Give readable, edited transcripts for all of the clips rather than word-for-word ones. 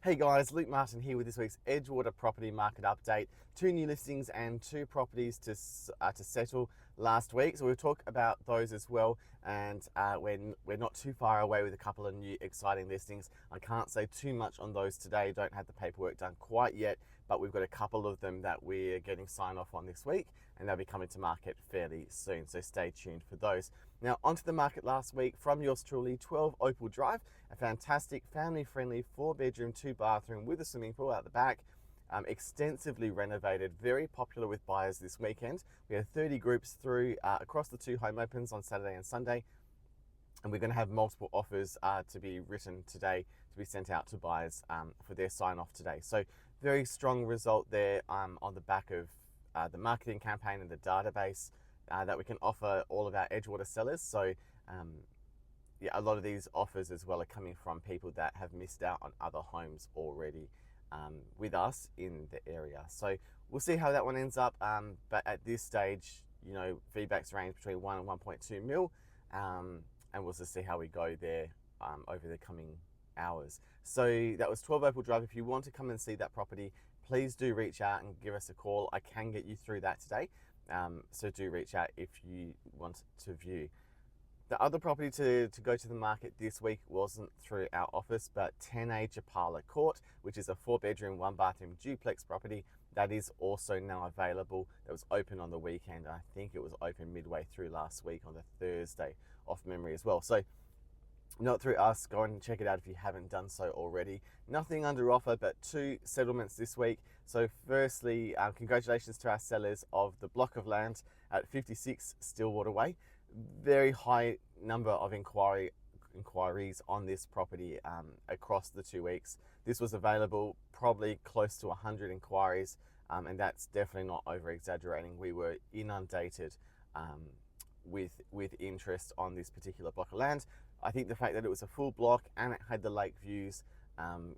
Hey guys, Luke Martin here with this week's Edgewater property market update. 2 new listings and 2 properties to settle last week. So we'll talk about those as well. And we're not too far away with a couple of new exciting listings. I can't say too much on those today. Don't have the paperwork done quite yet, but we've got a couple of them that we're getting sign off on this week, and they'll be coming to market fairly soon. So stay tuned for those. Now onto the market last week from yours truly, 12 Opal Drive, a fantastic family-friendly 4-bedroom, 2-bathroom with a swimming pool out the back. Extensively renovated, very popular with buyers this weekend. We had 30 groups through across the 2 home opens on Saturday and Sunday, and we're going to have multiple offers to be written today to be sent out to buyers for their sign off today. So very strong result there on the back of the marketing campaign and the database that we can offer all of our Edgewater sellers. So yeah, a lot of these offers as well are coming from people that have missed out on other homes already with us in the area. So we'll see how that one ends up. But at this stage, you know, feedback's range between 1 and 1.2 mil. And we'll just see how we go there over the coming hours. So that was 12 Opal Drive. If you want to come and see that property, please do reach out and give us a call. I can get you through that today. So do reach out if you want to view. The other property to go to the market this week wasn't through our office, but 10A Japala Court, which is a 4-bedroom, 1-bathroom duplex property that is also now available. That was open on the weekend. I think it was open midway through last week on the Thursday, off memory as well. So not through us. Go and check it out if you haven't done so already. Nothing under offer, but 2 settlements this week. So firstly, congratulations to our sellers of the block of land at 56 Stillwater Way. Very high number of inquiries on this property across the 2 weeks. This was available, probably close to 100 inquiries, and that's definitely not over exaggerating. We were inundated with interest on this particular block of land. I think the fact that it was a full block and it had the lake views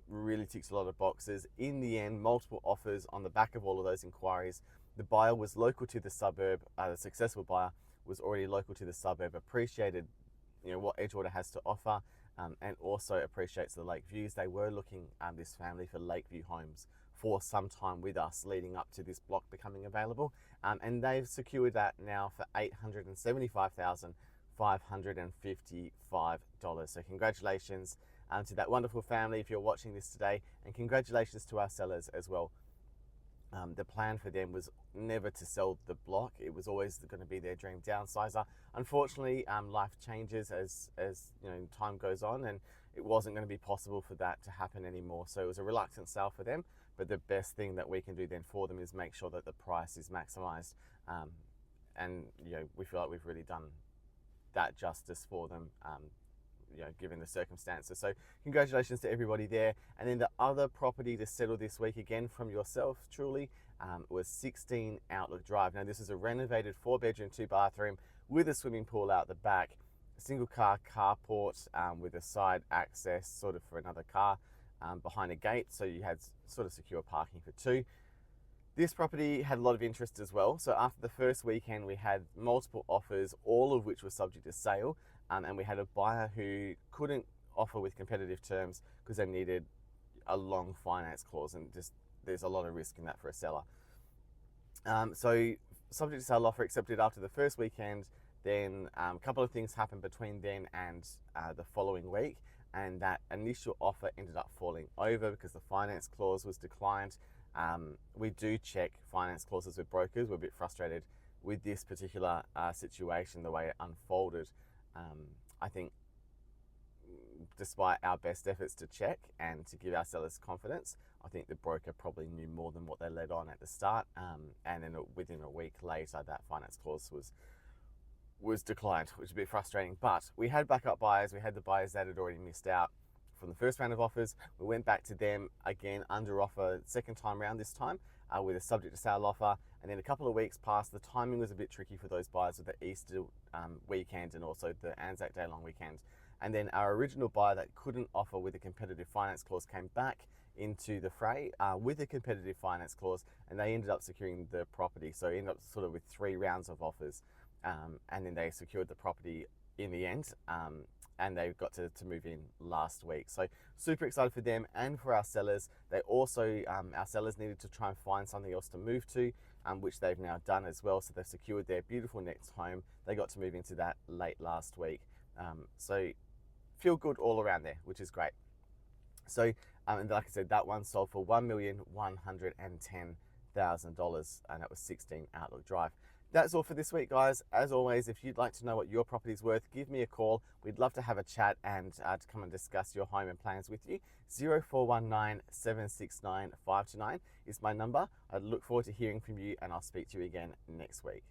really ticks a lot of boxes. In the end, multiple offers on the back of all of those inquiries. The buyer was local to the suburb. The successful buyer was already local to the suburb, appreciated, you know, what Edgewater has to offer, and also appreciates the lake views. They were looking, this family, for lakeview homes for some time with us leading up to this block becoming available, and they've secured that now for $875,555. So congratulations to that wonderful family if you're watching this today, and congratulations to our sellers as well. The plan for them was never to sell the block. It was always going to be their dream downsizer. Unfortunately, life changes as you know, time goes on, and it wasn't going to be possible for that to happen anymore. So it was a reluctant sale for them. But the best thing that we can do then for them is make sure that the price is maximized. And you know, we feel like we've really done that justice for them. You know, given the circumstances. So congratulations to everybody there. And then the other property to settle this week, again from yourself truly, was 16 Outlook Drive. Now this is a renovated 4-bedroom, 2-bathroom with a swimming pool out the back, a single car carport with a side access sort of for another car behind a gate, so you had sort of secure parking for 2. This property had a lot of interest as well. So after the first weekend, we had multiple offers, all of which were subject to sale. And we had a buyer who couldn't offer with competitive terms because they needed a long finance clause, and just there's a lot of risk in that for a seller. So subject to sale offer accepted after the first weekend. Then a couple of things happened between then and the following week, and that initial offer ended up falling over because the finance clause was declined. We do check finance clauses with brokers. We're a bit frustrated with this particular situation, the way it unfolded. I think despite our best efforts to check and to give our sellers confidence, I think the broker probably knew more than what they led on at the start. And then within a week later, that finance clause was declined, which is a bit frustrating. But we had backup buyers. We had the buyers that had already missed out from the first round of offers. We went back to them again under offer second time round this time with a subject to sale offer. And then a couple of weeks passed. The timing was a bit tricky for those buyers with the Easter weekend and also the Anzac Day long weekend. And then our original buyer that couldn't offer with a competitive finance clause came back into the fray with a competitive finance clause, and they ended up securing the property. So ended up sort of with 3 rounds of offers, and then they secured the property in the end. and they got to move in last week. So super excited for them and for our sellers. They also, our sellers needed to try and find something else to move to, which they've now done as well. So they've secured their beautiful next home. They got to move into that late last week. So feel good all around there, which is great. So, and like I said, that one sold for $1,110,000, and that was 16 Outlook Drive. That's all for this week, guys. As always, if you'd like to know what your property's worth, give me a call. We'd love to have a chat and to come and discuss your home and plans with you. 0419 769 529 is my number. I look forward to hearing from you, and I'll speak to you again next week.